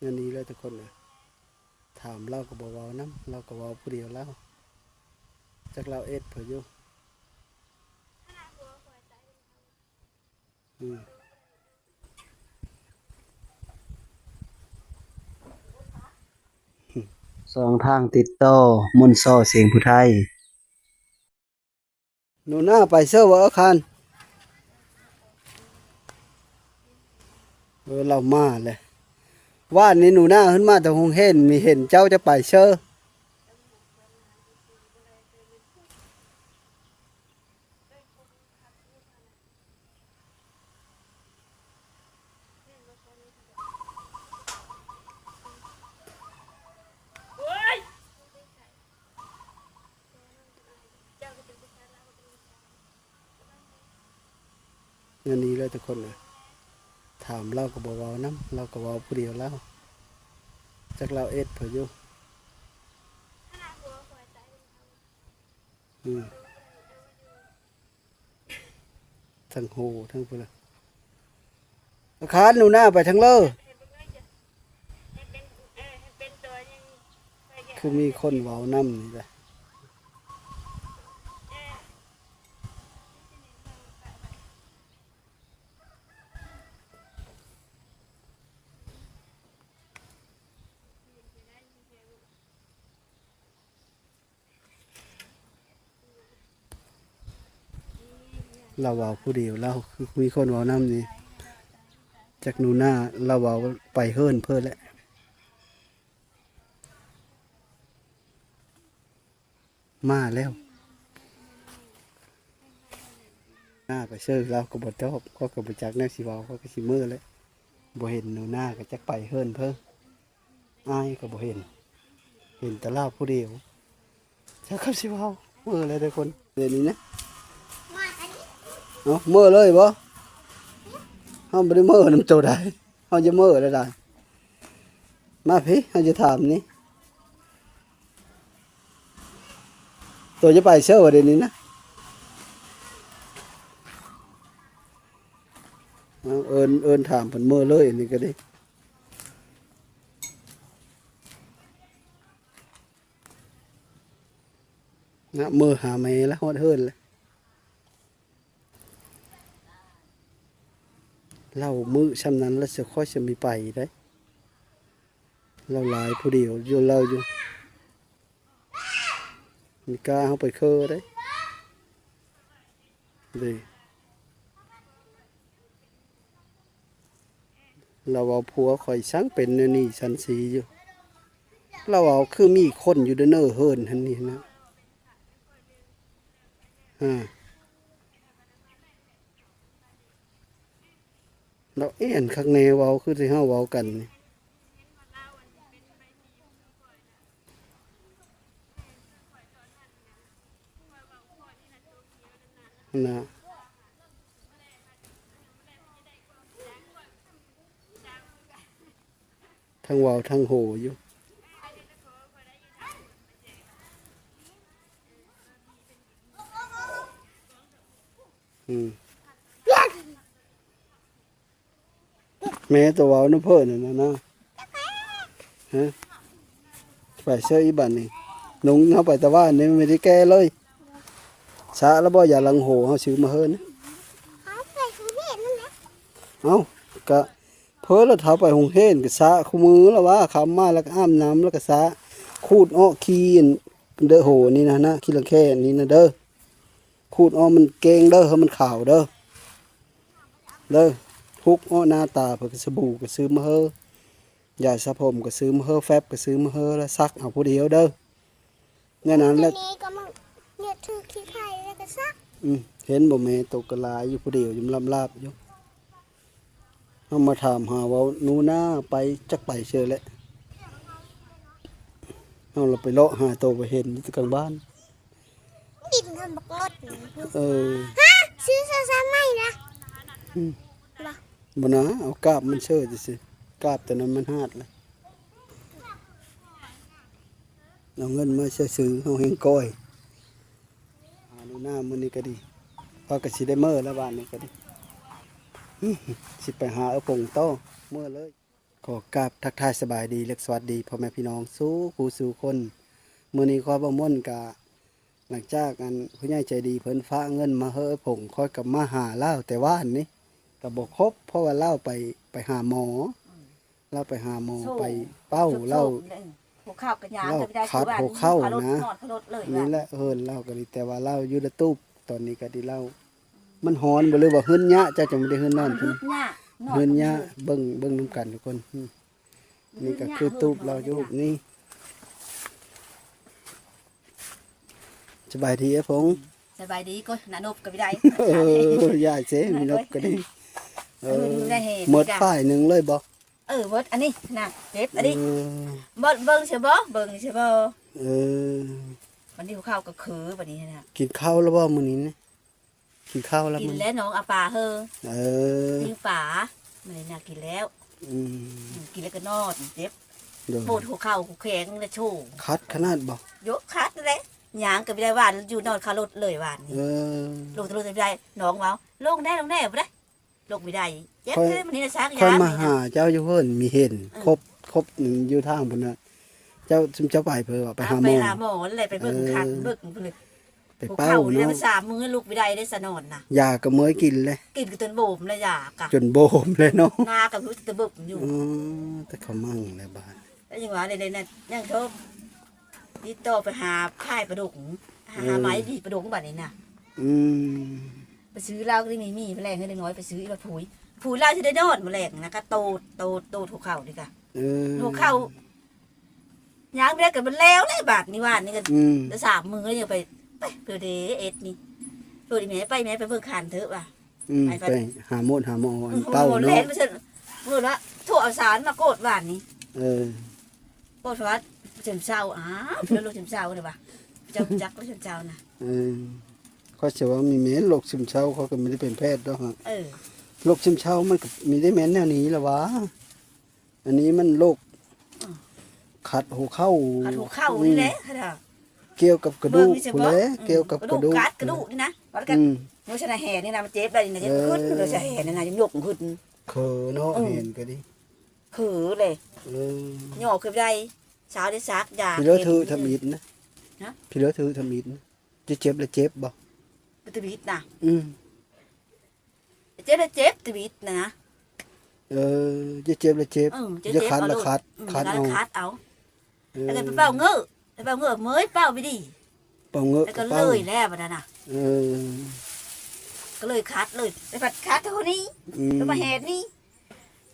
เงินนี้เลยทุกคนเลยถามเราก็บอกว่าน้ำเราก็ว่าผู้เดียวแล้วจากเราเอ็ดเผื่ออยู่สองทางติดต่อมุนซอเสียงผู้ไทยหนูหน้าไปเสื้อวะคันเรามาเลยว่านี้หนูหน้าขึ้นมาแต่คงเห็นมีเห็นเจ้าจะไปเชื่อเงินนี้เลยทุกคนเลยถามเราก็บอกว่าน้ำเราก็ว่าผู้เดียวแล้วจากเราเอ็ดเผื่ออยู่ทั้งโหทั้งพลังอาคารหนูหน้าไปทั้งเลอคือมีคนเว้าน้ำนี่แหละเราเว้าผู้เดียวเราคือมีคนเว้าน้ำนี่จากหนูหน้าเราเว้าไปเฮิรนเพื่อแหละมาแล้วหน้าไปเชิญเราก็บ่ชอบก็กระบจักแนวสิเว้าก็สิมือเลยบ่เห็นหนูหน้าก็จักไปเฮิรนเพิ่นอายก็บ่เห็นแต่เราผู้เดียวจักเขาสิเว้ามือเลยทุกคนเดี๋ยวนี้นะเนาะมือเลยบ่เฮาบ่ได้มือน้ำโตได้เฮาจะมือแล้วได้มาพี่เฮาจะถามนี่ตัวจะไปเชื่อว่าเดี๋ยวนี้นะเอิญถามผลมือเลยนี่ก็ได้นะมือหาแม่แล้วฮอดเฮิรนเลยเล่ามือชำนั้นแล้วจะค่อยจะมีไปได้เราหลายผู้เดียวอยู่เราอยู่มีกล้าเขาไปเคอได้เลยเราเอาผัวคอยสังเป็นนี่สันสีอยู่เราเอาคือมีคนอยู่เด้อเนอเฮิรนทันนี้นะเราเอ็นข้างในเว้าคือที่เฮาเว้ากันนี่นะทั้งเว้าทั้งโหอยู่แม่ตัวเว้าน้ำเพิ่นน่ะนะฮะไปเชื่ออีบันนี่นุงเขาไปตะวันนี่ไม่ได้แก้เลยสะแล้วบ่อย่าลังโหเขาซื้อมาเฮิรนเอากะเพิ่นแล้วเท้าไปหงเฮนกะสะคู่มือแล้วว่าคำมาแล้วก็อ้ามน้ำแล้วก็สะคูดอ้อขี้เด้อโหนี่นะขี้ละแค่นี่นะเด้อคูดอ้อมันเกงเด้อเฮามันขาวเด้อทุกอ้อหน้าตาเพิ่นก็สบู่ก็ซื้อมาเฮิรยาสระผมก็ซื้อมาเฮิรแฟบก็ซื้อมาเฮิรแล้วซักเอาผู้เดียวเด้อเนี่ยนั้นแล้วเนี่ยถือขี้ไข่แล้วก็ซักเห็นบ่แม่ตกกระลายอยู่ผู้เดียวยิ้มลาบอยู่เขามาถามหาว่าหนูหน้าไปจักไปเชื่อแหละเราไปเลาะหาตัวไปเห็นที่กลางบ้านดินทำบักงดฮะซื้อซาซาไม่นะบ่นะเอากาบมันเชื่อสิกาบแต่นั้นมันหาดเลยเอาเงินมาซื้อเอาเฮงก้อยหาหนูหน้ามื้อนี้ก็ดีพอก็สิได้เมื่อแล้วบ้านนี้ก็ดีสิไปหาเอาปงโตเมื่อเลย ขอกราบทักทายสบายดีและสวัสดีพ่อแม่พี่น้องสู้ผู้สู่คนมื้อนี้ขอบ่ม่วนกะหลังจากอันผู้ใหญ่ใจดีเพิ่นฝากเงินมาเฮ้อผงค่อยกลับมาหาเล่าแต่ว่าอันนี้ก็บ่ครบเพราะว่าเล่าไปหาหมอเล่าไปหาหมอไปเป้าเล่า หัวข้าวกันยาง เล่า ก็ไม่ได้ คัด คือ หัวเข้า ขรถ นะ นอนขรถเลย นี่ ว่า แหละเล่าก็ดีแต่ว่าเล่าอยู่ในตู้ตอนนี้ก็ดีเล่ามันฮ้อนบ่เลยว่าหึ้นยะเจ้าจะไม่ได้หึ้นนอน ฮึดหน้า หึ้นยะเบิ่งนํกันทุกคนนี่ก็คือตู้เราอยู่นี่สบายดีเอ้พง สบายดีก็นานบก็ไม่ได้ ยายเสมีนกก็ดีได้เห็น หมดฝ่ายหนึงเลยบ่ เบิดอันนี้น่ะเจ็บอันนี้ เออ เบิ่งใช่บ่เบิ่งใช่บ่ เออ วันนี้หัวข้าวก็คือวันนี้นะ กินข้าวแล้วบ่มื้อนี้นะกินข้าวแล้ว กิน มื้อ แล้วน้องอาปาเฮอ เออ กินป่ามันนี่น่ะกินแล้ว อืม กินแล้วก็นอนเจ็บ เดี๋ยว ปวดหัวเข่าหัวแข็งและโชว์ คัดขนาดบ่ ยกคัดเลยยางก็ไม่ได้หวานอยู่นอนคารถเลยหวานนี่ เออ ลงตะลุยไม่ได้น้องเมาลงได้บ่ได้ลงไม่ได้เจ็บเลยมันนี่นะชัก ค่อย ยาง มาหาเจ้าอยู่เพิ่นมีเห็นครบอยู่ทางพุ่นน่ะเจ้าซุมเจ้าไปเพิ่นว่าไปหาหม ไป อ หาหมอเลยไปเบิ่งคันเบิ่งเลย ไป หัว เป้า เข่าเนี่ย เนาะ มัน3 มื้อลูกไม่ได้ได้สะนอนน่ะ ยาก็เมื่อยกินเลย กินก็จนโบมเลยยากะ จนโบมเลยเนาะ งากับรู้จะบึกอยู่ อ๋อแต่เขามั่งในบ้าน แล้วยังว่าเลยๆน่ะยังโทษติดต่อไปหาค่ายประดุกหาไม้ดีประดุกบัดนี้น่ะ อืม ไปซื้อเหล้าก็ได้มีแมลงให้น้อยไปซื้ออีกผุยเหล้าที่ได้นอนแมลงนะก็โตหัวเข่านี่ค่ะ เออ หัวเข่า ยางไปได้กับมันแล้วเลยบาทนี่ว่านี่ก็ อืม แล้ว3 มื้อแล้วยังไปเพื่อเดเอ็ดนี่เพื่อดิแม่ไปเบิ่งคันเถอะว่ะ อืมไปหาหมออัน โอ้ เป้า โหแล่ เนาะ นไปเช่นเมื่อละโทรเอาสารมาโกดหวานนี่ เออ โกดวัดเฉมเช้าเพื่อนลูกเฉมเช้าเลยว่ะเจ้าจักแล้วเฉมเช้านะ เออเขาเชื่อว่ามีแม่นโรคซึมเศร้าเขาก็ไม่ได้เป็นแพทย์ดอกฮะ เออ โรคซึมเศร้ามันก็มีได้แม่นแนวนี้ล่ะวะอันนี้มันโรคขัดหัวเข้า ขัดหัวเข่านี่แหละค่ะ เกี่ยวกับกระดูกพุ่นแหละเกี่ยวกับกระดูก กระดูกนี่นะวัดกัน อืม โยชนะแห่นี่นะมันเจ็บได้นี่นะขึ้นเลยชะแห่นี่นะยังยกขึ้น เคอเนาะเห็นก็ดิ คือเลย เออ ย่อขึ้นได้เช้าได้ซักยา พี่เลอะถือทำอิฐนะ ฮะ พี่เลอะถือทำอิฐนะจะเจ็บแล้วเจ็บบ่ ตบิดนะ อืม เจ็บแล้วเจ็บตบิดนะ เออจะเจ็บแล้วเจ็บ เจ็บ จะคัดแล้วคัด คัด เอา คัดเอา เออ แล้วก็ไปเป่าเงื้อเมื่อยเป่าไปดิ เป่าเงอะ แล้วก็ เป่า เลยแล้วบัดนั้นน่ะ เออ ก็เลยคัดเลยไปผัดคัดเท่านี้ อืม แล้วมาแหดนี่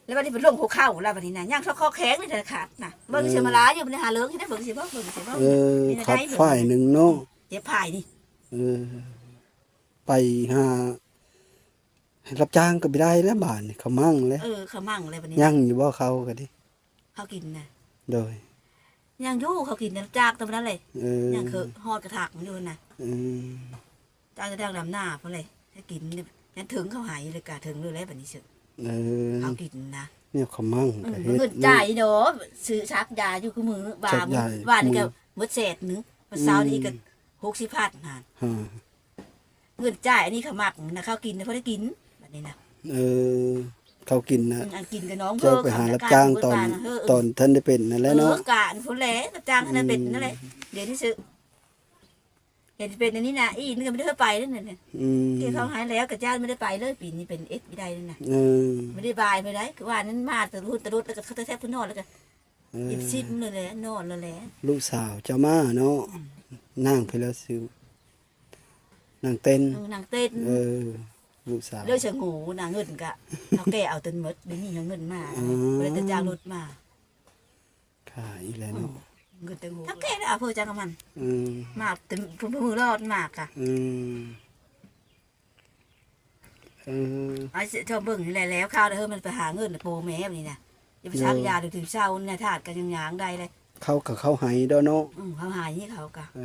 แล้ววันนี้เป็นลงหัวเข่าแล้ววันนี้นะย่างข้อแข็งเลยนะคัดนะเบิ่งเสียมาล้าอยู่มันหาเลิกที่ได้เบิ่งเสียบ่เบิ่งเสียบ่ เออขัดฝ่ายหนึ่งเนาะ เจ็บผายนี่ เออไปหารับจ้างก็ไม่ได้แล้วบ้านนี่เขามั่งแล้ว เขามั่งเลยวันนี้ ยั่งอยู่บ่เขาก็ดิ เขากินนะ โดย ย่างยู่เขากินน้ำจากตรงนั้นเลย เออย่าง คือฮอดกระถากมันอยู่นะ อืม จากจะดังดำหน้าเพราะเลยให้กินยันถึงเขาหายเลยกะถึงเลยแล้วแบบนี้เสือ เออ เขากินนะ เนี่ยเขามั่งก็เฮ็ด เงินจ่ายเนาะซื้อชักยาอยู่คือมือบา ชักยา บ้านนี่ก็หมดเศษนึงวันเสาร์นี่ก็60,000หา ฮะ เงินจ่ายอันนี้เขามักนะเขากินนะเพราะได้กินแบบนี้นะ เออเขากินนะ อันกินกับน้อง เจ้าไปหารับจ้างตอนท่านได้เป็นนั่นแหละเนาะ การพุ่นแหละรับจ้างท่านเป็นนั่นแหละเดี๋ยวนี้ซื้อเดี๋ยวเป็นอันนี้นะอีนี่ก็ไม่ได้ไปนั่นน่ะ อืม ที่เขาหายแล้วกับจ้างไม่ได้ไปเลยปีนี้เป็นไม่ได้นั่นน่ะ เออ ไม่ได้บายไม่ได้คือว่านั้นมาตะรุดแล้วก็เขาแทบพุ่นนอนแล้วก็ เออ ยิบซิบเลยแหละนอนเลยแหละ ลูกสาวเจ้ามาเนาะนั่งไปแล้วซิวนั่งเต้น นางเต้น เออ ลูกสาว เลือดเฉงูนางเงินกะเขาแก่เอาเต็นหมดเดี๋ยวนี้เงินมาเลยจะจ้างรถมา ขายแล้วเนาะ เงินเต็มหูเขาแก่เอาเพื่อจ้างกับมัน อืม มาเต็มพุ่นมือรอดมากอะ อืมเออ ไอ้ชอบเบิ่งนี่แหละแล้วข้าวเฮ้ยมันไปหาเงินโปรแม่แบบนี้นะอย่าไปชักยาดูถึงเช้าเนี่ยถาดกันยังยางได้เลย เข้ากับเข้าไหเด้อเนาะ เขาหายนี่เขากะ เอ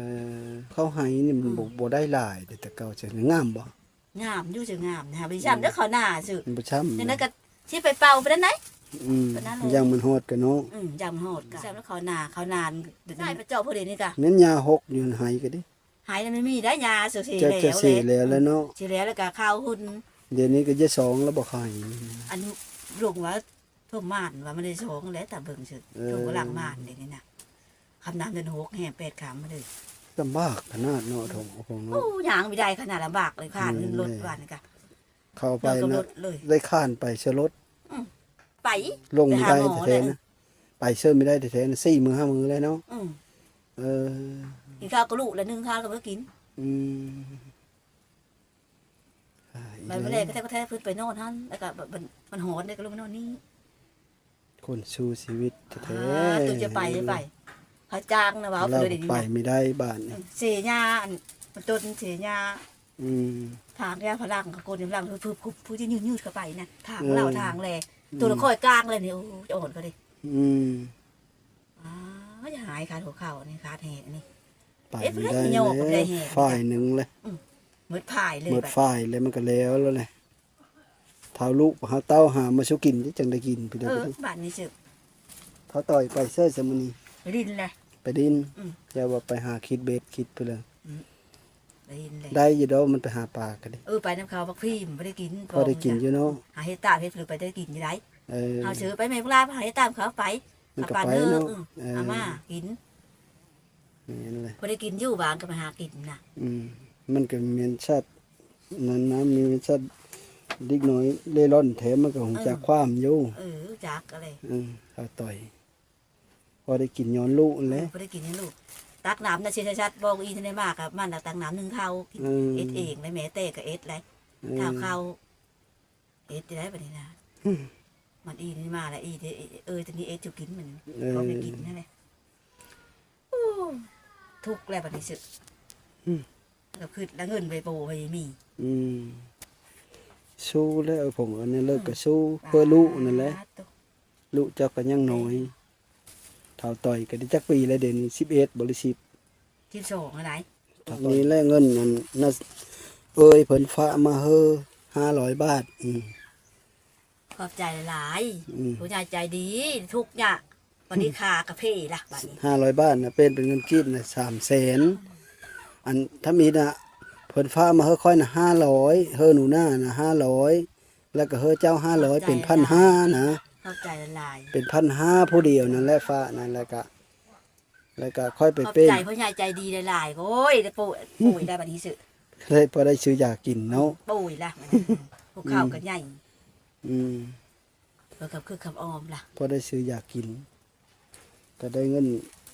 อเข้าไหนี่มันบ่ได้หลายแต่เก่าจะงามบ่ งามอยู่จะงามนะไปช้ำแล้วเขาหน้าสื่อ มันบ่ช้ำ เนี่ยนั่นก็ที่ไปเป่าไปด้านไหน อืม เป็นนั่นเลย ยังมันฮอดกันเนาะ ยำโหดกะช้ำแล้วเขาหน้าเขานานได้พระเจ้าพอดีนี่กะ แม่นยาหกอยู่ไหก็ดิ หายแล้วไม่มีได้ยาเสีย จะ แล้ว จะเสียแล้วเนาะ เสียแล้วก็ข้าวหุ่น เดี๋ยวนี้ก็จะสองแล้วบ่ขาย อันลูกว่า ท่วมม่านว่ามันได้โชงแล้วแต่เบิ่งซื่อท่วมกำลังม่านเด้นี่น่ะคำน้ำเดินหกแห่8 คำมาเลย ลำบากขนาดเนาะทงโอ้โห โอ้ เนาะ ยางไม่ได้ขนาดลำบากเลยค่ะขึ้นรถวันนี่กะ เข้าไป เราก็ร นะ ถเลย ได้ข้านไปเชรถ ไป ลงไม่ได้ ปหาหมอ แท้ เลย ๆนะไปเชิญไม่ได้แท้ๆนะ4 มื้อ 5 มื้อเลยเนาะ อืม เออ กินข้าวก็ลูกแล้วนึ่งข้าวก็ไม่กิน อืมอี มันไม่ได้ก็แท้พื้นไปนอนท่านแล้วก็มันหอนเลยก็ลงมานอนนี่ คนสู้ชีวิตแท้ ตัวจะไปเขาจ้างนะว่า เรา เลยเดี๋ยว ไป นี้ ไม่ได้บ้านเนี่ย เสียยามันต้นเสียยา อืม ทางยาพลังกับคนพลังผู้ที่ยืดเข้าไปนะทางเราทางแลตัวละคอยกลางเลยนี่โอ้จะอ่อนก็ดิ อืม ก็จะหายขาดหัวเข่านี่ขาดแหกนี่ ไปไม่ได้แล้วฝ่ายหนึ่งเลย มืดผายเลย หมด แบบ ฝ่ายเลยมันก็แล้วแล้วเลยเท้าลูกหาเต้าหามาชุกินที่จังได้กินไปเด้อ บ้านนี้สึก เท้าต่อยไปเสื้อสมุนี ดินเลย ไปดิน อืม อย่าว่าไปหาคิดเบ็ดคิดไปเลย ดินเลย ได้อยู่ดอกมันไปหาปลากันดิ ไปน้ำเขาพักพี่ไม่ได้กิน พอได้กินอยู่เนาะ หาเฮตาเพชรไปได้กินอยู่ไร เออ เอาซื้อไปไม่พลาดหาเฮตามเขาไป มันก็ ปาน ไป เนื้อ เนาะ อาม่ากิน นี่นเลย พอได้กินอยู่บางก็ไปหากินนะ อืมมันก็มีชาตินั้นนะมีชาติดิกน้อยเล่ร่อนแถมมันก็คงจะความอยู่ จักอะไร เอาต่อยพอได้กินย้อนลูกแล้ว พอได้กินให้ลูกตักน้ำนะชัดๆบอกอีทันได้มากครับมันตักน้ำ1 เท่าเอ็ดเองเลยแม่เต้กับเอ็ดเลยเท่าเข้าเอ็ดได้ปะนี่นะมันอีนี่มาแล้วอีตอนนี้เอ็ดจะกินมันก็ไม่กินนั่นแหละทุกข์แล้วปฏิเสธก็คือแล้วเงินไปโปรไปมี อืมสู้แล้วผมอันนี้เลิกก็สู้เพื่อลูกนั่นแหละลูกเจ้าก็ยังน้อยเท่าต่อยก็ได้จักปีแล้วเดี๋ยวนี้11บริสิบ ที่สองอะไร ตอนนี้แลกเงินนั่นน่ะเพิ่นฝากมาเฮ้อ500 บาทขอบใจหลาย อืม ผู้ใหญ่ใจดีทุกอย่างวันนี้คากระเพล่ะบัดนี้ 500 บาทนะเป็นเงินกีบนะ300,000อันถ้ามีนะเพิ่นฟ้ากมาเฮ้อค่อยนะ500เฮ้อหนูหน้านะ500แล้วก็เฮ้อเจ้า500เป็น1,500นะ ขอบใจหลาย เป็น1,500ผู้เดียวนั่นแหละฟ้านั่นแล้วก็ค่อยไป ขอบ เป็น ใจผู้ใหญ่ใจดีหลายโอ้ยได้ป่วยได้บัดนี้สึ เลยพอได้ซื้อยากินเนาะ ป่วยละพวกข้าวกันใหญ่ อืม เพื่อกับคือคำออมล่ะ พอได้ซื้อยากินก็ได้เงิน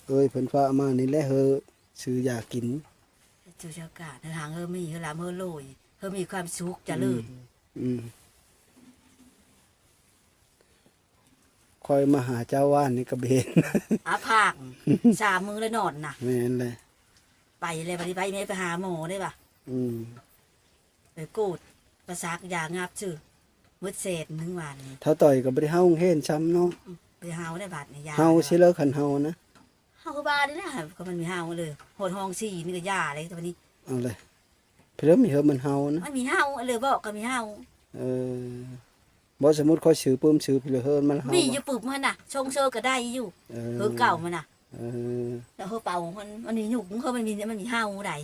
เพิ่นฟ้ากมานี่แหละเฮ้อซื้อยากิน จูชากาศทางมีเฮลามโลยมีความสุขเจริญ อืมคอยมาหาเจ้าว่านนี่ก็เบน อาภาค3 มื้อแล้วนอนน่ะ แม่นเลย ไปเลยบัดนี้ไปไม่ไปหาหมอได้ป่ะ อืม ไปกูดประสากยางับชื่อมืดเศษ1 วัน ถ้าต่อยก็บ่ได้เฮาเฮ็นช้ำเนาะ ไปเฮาได้บาดในยา เฮาสิเลิกคันเฮานะ เฮาก็บ้านี่นะก็มันมีเฮาเลยโหดห้อง4นี่ก็ยาอะไรตัวนี้ เอาเลยเพิ่นมีเฮามันเฮานะ มันมีเฮาเลยบอกก็มีเฮา เออบ่สมมุติเขาซื้อปื้มซื้อพี่เฮินมันเฮา มีอ บ่ ยู่ปึบมันน่ะชงเชอก็ได้อยู่ เอ เพิ่งเก่ามันน่ะ เออ แล้วเฮาเป่ามันมีหยุกเขามันมีเฮาได้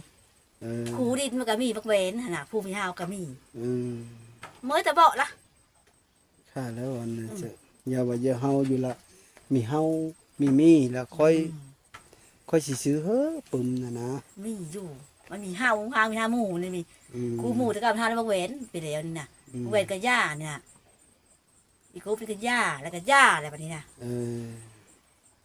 เออ ครูดินมันก็มีบักเวนหั่นน่ะผู้มีเฮาก็มี อืม เมื่อแต่บอกล่ะ ค่าแล้วอันนั้นจะอย่าว่าอย่าเฮาอยู่ละมีเฮามีแล้วค่อยสิซื้อเฮ้อปึ้มน่ะนะ มีอยู่มันมีเฮามีเฮาหมู่นี่มี อืม ครูหมู่แต่ก็เฮาบักเวนไปแล้วนี่น่ะ อืม บักเวนก็ย่าเนี่ยอีกกูเป็นก็ย่าแล้วก็ย่าอะไรแบบนี้น่ะ เออ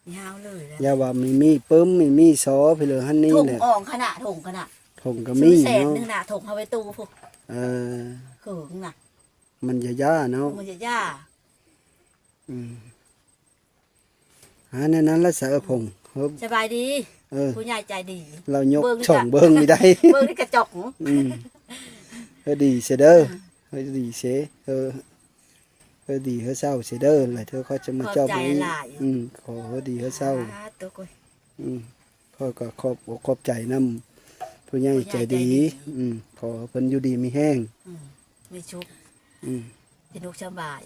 มีเฮาเลยแล้ว อย่าว่ามีปึ้มมีซอพี่เหลือหั่นนี่ ถุง แหละ อ่องขนาดถุงขนาด ผมก็ ซื้ มี อแสน เนาะ นึงน่ะถุงเอาไว้ตู้พวก เออ เขิงน่ะ มันจะย่าเนาะ มันจะย่า อืมหาในนั้นแล้วเสือผงเฮ้ย สบายดี เออ ผู้ใหญ่ใจดี เรายก เบิ่ง ช่อง จ้ะ เบิ้งไม่ได้ เบิ่งที่กระจก อืมเฮ้ยดีเสียเด้อเฮ้ยดีเสียเฮ้ยดีเฮ้ยเศร้าเสียเด้ออะไรเธอเขาจะมา ขอบ เจ้า ใจ ไป หลาย ขอเฮ้ยดีเฮ้ยเศร้า ตัวกุ้ย พ่อก็ขอบใจนำผู้ใหญ่ใจดี ขอเพิ่นอยู่ดีมีแห้ง ไม่ชุบ อืม เป็นลูกสบาย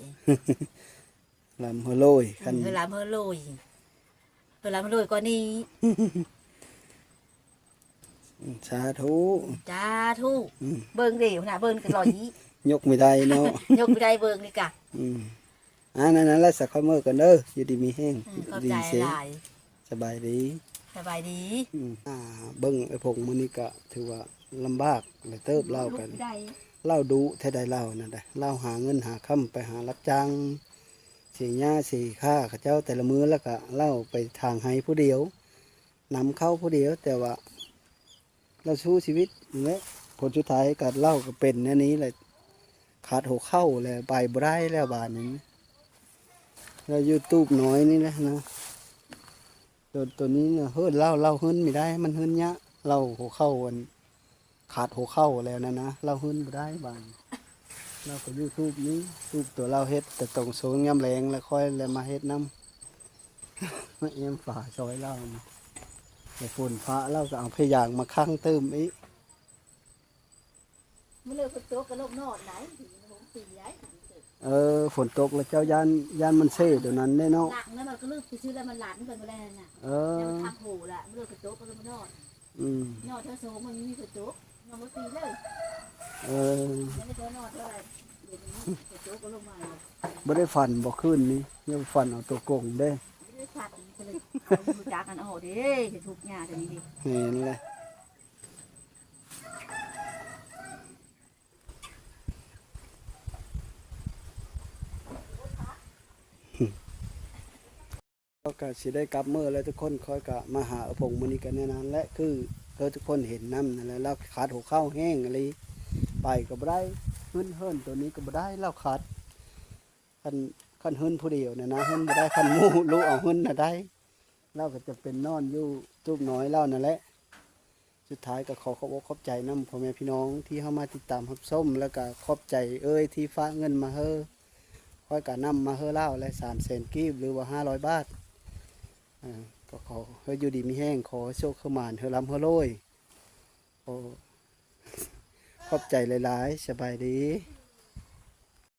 ลำเฮอโลยคัน เวลาเมื่อโรยเวลาเมื่อโรยกว่านี้ สาธุ จ้าทุกเบิ่งดิขนาดเบิ่งกันลอย ยกไม่ได้เนาะ ยกไปได้เบิ่งนี่กะ อืม นั่นแหละสักค่อยมื้อกันเด้ออยู่ดีมีแห้ง เข้า ดี ใจ เสีย หลาย สบายดี สบายดี เบิ่งไอ้พงมื้อนี้ก็ถือว่าลำบากเลยเติบเล่ากัน ได้ เล่าดุแท้ใดเล่านั่นได้เล่าหาเงินหาค่ำไปหารับจ้างเสียหญ้าเสียค่าเขาเจ้าแต่ละมื้อแล้วก็เล่าไปทางให้ผู้เดียวนำเข้าผู้เดียว แต่ว่าเราสู้ชีวิตและผลสุดท้ายก็เล่าก็เป็นแนวนี้เลยขาดหัวเข้าเลยไปบ่ได้แล้วบาดนี้เรายูทูบน้อยนี่นะตัวนี้เนี่ยเฮิรนเล่าเฮิรนไม่ได้มันเฮิรนยะเล่าหัวเข้าวันขาดหัวเข้าแล้วนะเล่าเฮิรนบ่ได้บางเราก็ยูทูบนี้ทูบตัวเราเฮ็ดแต่ตรงสูงย่ำแรงแล้วค่อยแล้วมาเฮ็ดน้ำ มาเอ็มฝาซอยเล่านะแต่ฝนฟ้าเล่าก็เอาพยางมาข้างเติมอีก มันเลยเป็นตัวกระโลกนอดไหนผมตีไหน ฝนตกแล้วเจ้าย่านมันเซ่เดี๋ยวนั้นได้เนาะ หลังแล้วมันก็ลืมไปซื้อแล้วมันหลันกันไปแล้วน่ะ เอ แล้ว อ มันทับหูละมันเลยเป็นตัวกระโลกนอด อืม นอดเท่าโซ่มันมีเป็นตัวนอดมันตีเลย เออ แล้วไม่ตัวนอดเท่าไหร่เดี๋ยวนี้เป็นตัวกระโลกมา บ่ได้ฟันบ่ขึ้นนี่ยังฟันเอาตัวกงได้ ไม่ได้ชัดเลยดูจากกันโอ้โหดิจะทุกหญ้าตัวนี้ดิ เห็นเลยก็สิได้กลับเมื่อแล้วทุกคนคอยกะมาหาผงมื้อนี้กันแน่นอนและคือทุกคนเห็นน้ำนั่นแหละแล้วขาดหัวเข้าแห้งอะไรไปก็บ่ได้เฮิรนตัวนี้ก็บ่ได้เราขาดคันเฮิรนผู้เดียวเนี่ยนะเฮิรนบ่ได้คันหมู่รู้เอาเฮิรนน่ะได้เราก็จะเป็นนอนอยู่จุกน้อยเล่านั่นแหละสุดท้ายก็ขอขอบใจน้ำพ่อแม่พี่น้องที่เข้ามาติดตามรับส้มแล้วก็ขอบใจที่ฝากเงินมาเฮอคอยกะนำมาเฮอเล่าและ300,000กีบหรือว่า500 บาทก็ขอเฮออยู่ดีมีแห้งขอโชคขมานเฮอลำเฮอโรยขอบใจหลายๆสบายดี